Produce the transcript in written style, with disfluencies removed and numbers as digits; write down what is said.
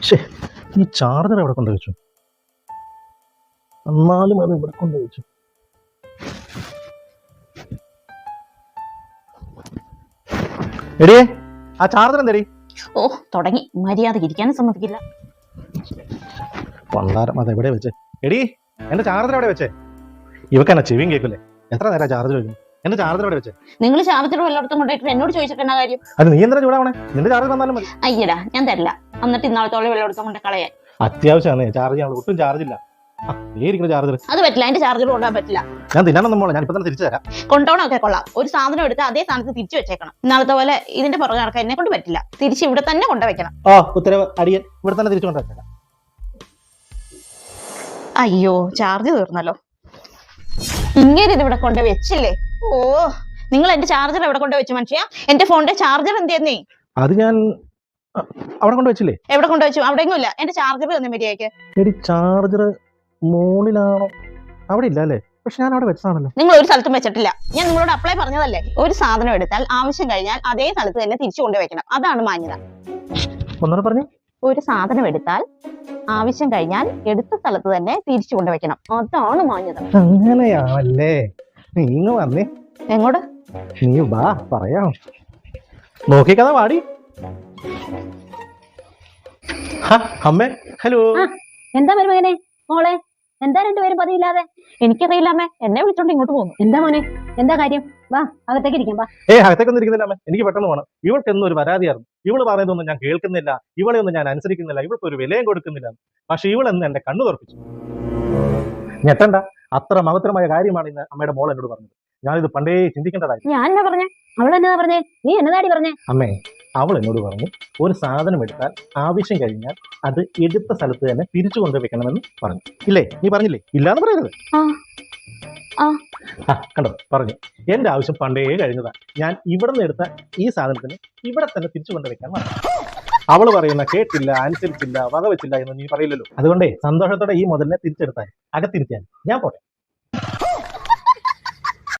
ശേ, ഈ ചാർജർ എവിടെ കൊണ്ടുവച്ചു? എന്നാലും അത് ഇവിടെ കൊണ്ടുവച്ചു. എടിയേ, ആ ചാർജർ എന്തേടി? ഓ തുടങ്ങി, മര്യാദ ഇരിക്കാനും സമ്മതിക്കില്ല. പണ്ടാരം അത് എവിടെ വെച്ചേ? എടി, എന്റെ ചാർജർ എവിടെ വെച്ചേ? ഇവക്കെന്നാ ചെവിയും കേൾക്കില്ലേ? എത്ര നേരം ചാർജർ വെക്കുന്നു? എന്റെ ചാർജർ എവിടെ വെച്ചേ? നിങ്ങൾ ചാർജർ എല്ലായിടത്തും കൊണ്ടുപോയിട്ട് എന്നോട് ചോദിച്ചിട്ട് എന്നാ കാര്യം? അത് നീ എന്തിനാ ചൂടാവണേ? നിന്റെ ചാർജർ തന്നാലും മതി. അയ്യടാ, ഞാൻ തരില്ല. എന്നിട്ട് ഇന്നാളത്തോളം എല്ലായിടത്തും കൊണ്ട് കളയാൻ. അത്യാവശ്യമാണ് ചാർജ് ചെയ്യാൻ, ഒട്ടും ചാർജ് ഇല്ല. ഇരിക്കുന്ന ചാർജർ അത് പറ്റില്ല, എന്റെ ചാർജർ കൊണ്ടുപോകാൻ പറ്റില്ല. ഞാൻ തിന്നാനൊന്നും പോണേ, ഞാൻ ഇപ്പൊ തന്നെ തിരിച്ചു തരാം. കൊണ്ടോണൊക്കെ കൊള്ളാം, ഒരു സാധനം എടുത്ത് അതേ സ്ഥാനത്ത് തിരിച്ചു വെച്ചേക്കണം. ഇന്നാളത്തെ പോലെ ഇതിന്റെ പുറകെ നടക്കാൻ എന്നെ കൊണ്ട് പറ്റില്ല. തിരിച്ച് ഇവിടെ തന്നെ കൊണ്ടുവയ്ക്കണം. ഓ ഉത്തരവ് അടിയൻ, ഇവിടെ തന്നെ തിരിച്ചു കൊണ്ടുവരാം. അയ്യോ, ചാർജ് തീർന്നല്ലോ. ഇങ്ങനെ ഇത് ഇവിടെ കൊണ്ട് വെച്ചില്ലേ? ഓ, നിങ്ങൾ എന്റെ ചാർജർ എവിടെ കൊണ്ട് വെച്ചു മനുഷ്യ? എന്റെ ഫോണിന്റെ ചാർജർ എന്ത് ചെയ്യുന്നേ? അത് ഞാൻ അവിടെ കൊണ്ട് വെച്ചില്ലേ? എവിടെ കൊണ്ടുവച്ചു? അവിടെയൊന്നും ഇല്ല. എന്റെ ചാർജർ തന്നെ മര്യാദയ്ക്ക്. എടി, ചാർജർ മുകളിലാണോ? അവിടെ ഇല്ല അല്ലേ? പക്ഷെ ഞാൻ അവിടെ വെച്ചതാണല്ലോ. നിങ്ങൾ ഒരു സ്ഥലത്തും വെച്ചിട്ടില്ല. ഞാൻ നിങ്ങളോട് അപ്ലൈ പറഞ്ഞതല്ലേ, ഒരു സാധനം എടുത്താൽ ആവശ്യം കഴിഞ്ഞാൽ അതേ സ്ഥലത്ത് തന്നെ തിരിച്ചു കൊണ്ടുവയ്ക്കണം. അതാണ് മാന്യത. ഒന്നുകൂടെ പറഞ്ഞു. ഒരു സാധനം എടുത്താൽ ആവശ്യം കഴിഞ്ഞാൽ എടുത്ത സ്ഥലത്ത് തന്നെ തിരിച്ചു കൊണ്ടുവയ്ക്കണം. അതാണ് മാന്യത. അങ്ങനെയാണല്ലേ? നീങ്ങ വന്നേ. എങ്ങോട്ട്? നീ വാ, പറയാം. നോക്കിക്കഥ വാടി. അമ്മേ, ഹലോ. എന്താ മരുമകനെ? മോളെ, എന്താ രണ്ടുപേരും പതിവില്ലാതെ? എനിക്കറിയില്ല അമ്മേ, എന്നെ വിളിച്ചോണ്ട് ഇങ്ങോട്ട് പോകുന്നു. എന്താ മോനെ, എന്താ കാര്യം? വാ, അകത്തേക്ക് ഇരിക്കാം. വാ. അകത്തേക്കൊന്നും ഇരിക്കുന്നില്ല അമ്മേ, എനിക്ക് പെട്ടെന്ന് പോകണം. ഇവൾക്ക് എന്നൊരു പരാതിയായിരുന്നു. ഇവള് പറയുന്നതൊന്നും ഞാൻ കേൾക്കുന്നില്ല, ഇവളെ ഒന്നും ഞാൻ അനുസരിക്കുന്നില്ല, ഇവൾക്ക് ഒരു വിലയും കൊടുക്കുന്നില്ല. പക്ഷെ ഇവളെന്ന് എന്റെ കണ്ണു തുറപ്പിച്ചു. ഞെട്ടണ്ട, അത്ര മഹത്തരമായ കാര്യമാണ് ഇന്ന് അമ്മയുടെ മോൾ എന്നോട് പറഞ്ഞത്. ഞാനിത് പണ്ടേ ചിന്തിക്കേണ്ടതായി. ഞാൻ എന്നാ പറഞ്ഞേ? അവൾ എന്നതാ പറഞ്ഞേ? നീ എന്നതാടി പറഞ്ഞേ? അമ്മേ, അവൾ എന്നോട് പറഞ്ഞു, ഒരു സാധനം എടുത്താൽ ആവശ്യം കഴിഞ്ഞാൽ അത് എടുത്ത സ്ഥലത്ത് തന്നെ തിരിച്ചു കൊണ്ടുവയ്ക്കണമെന്ന് പറഞ്ഞു. ഇല്ലേ? നീ പറഞ്ഞില്ലേ? ഇല്ലാന്ന് പറയരുത്. കണ്ടോ, പറഞ്ഞു. എന്റെ ആവശ്യം പണ്ടേ കഴിഞ്ഞതാ. ഞാൻ ഇവിടെ നിന്ന് എടുത്ത ഈ സാധനത്തിന് ഇവിടെ തന്നെ തിരിച്ചു കൊണ്ടുവയ്ക്കാൻ പറഞ്ഞു. അവള് പറയുന്ന കേട്ടില്ല, അനുസരിച്ചില്ല, വകവെച്ചില്ല എന്ന് നീ പറയില്ലല്ലോ. അതുകൊണ്ടേ സന്തോഷത്തോടെ ഈ മുതലിനെ തിരിച്ചെടുത്താൽ അകത്തിരിക്കാൻ ഞാൻ പോട്ടെ.